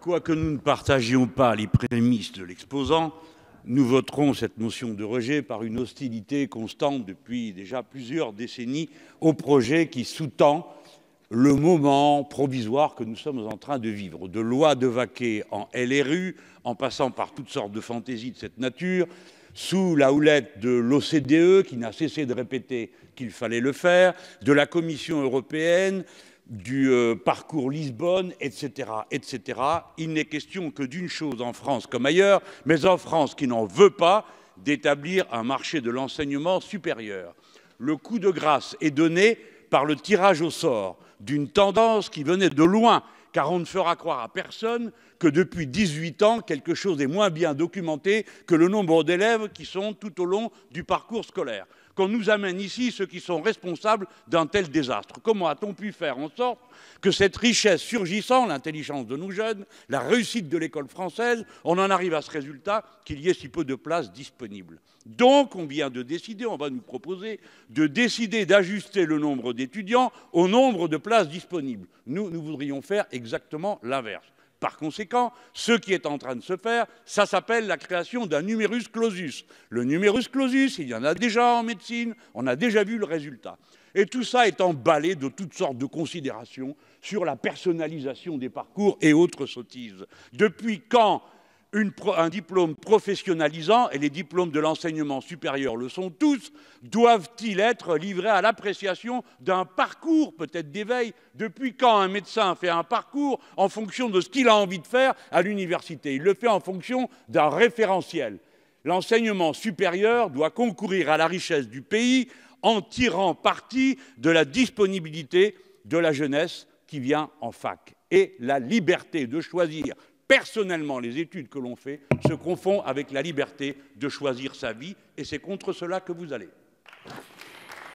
Quoique nous ne partagions pas les prémices de l'exposant, nous voterons cette motion de rejet par une hostilité constante depuis déjà plusieurs décennies au projet qui sous-tend le moment provisoire que nous sommes en train de vivre. De loi de Vaquet en LRU, en passant par toutes sortes de fantaisies de cette nature, sous la houlette de l'OCDE, qui n'a cessé de répéter qu'il fallait le faire, de la Commission européenne, du parcours Lisbonne, etc., etc. Il n'est question que d'une chose en France comme ailleurs, mais en France qui n'en veut pas, d'établir un marché de l'enseignement supérieur. Le coup de grâce est donné par le tirage au sort d'une tendance qui venait de loin, car on ne fera croire à personne que depuis 18 ans, quelque chose est moins bien documenté que le nombre d'élèves qui sont tout au long du parcours scolaire. Qu'on nous amène ici ceux qui sont responsables d'un tel désastre. Comment a-t-on pu faire en sorte que cette richesse surgissant, l'intelligence de nos jeunes, la réussite de l'école française, on en arrive à ce résultat qu'il y ait si peu de places disponibles? Donc, on vient de décider, on va nous proposer de décider d'ajuster le nombre d'étudiants au nombre de places disponibles. Nous voudrions faire exactement l'inverse. Par conséquent, ce qui est en train de se faire, ça s'appelle la création d'un numerus clausus. Le numerus clausus, il y en a déjà en médecine, on a déjà vu le résultat. Et tout ça est emballé de toutes sortes de considérations sur la personnalisation des parcours et autres sottises. Depuis quand un diplôme professionnalisant, et les diplômes de l'enseignement supérieur le sont tous, doivent-ils être livrés à l'appréciation d'un parcours peut-être d'éveil? Depuis quand un médecin fait un parcours en fonction de ce qu'il a envie de faire à l'université? Il le fait en fonction d'un référentiel. L'enseignement supérieur doit concourir à la richesse du pays en tirant parti de la disponibilité de la jeunesse qui vient en fac. Et la liberté de choisir personnellement les études que l'on fait se confond avec la liberté de choisir sa vie, et c'est contre cela que vous allez.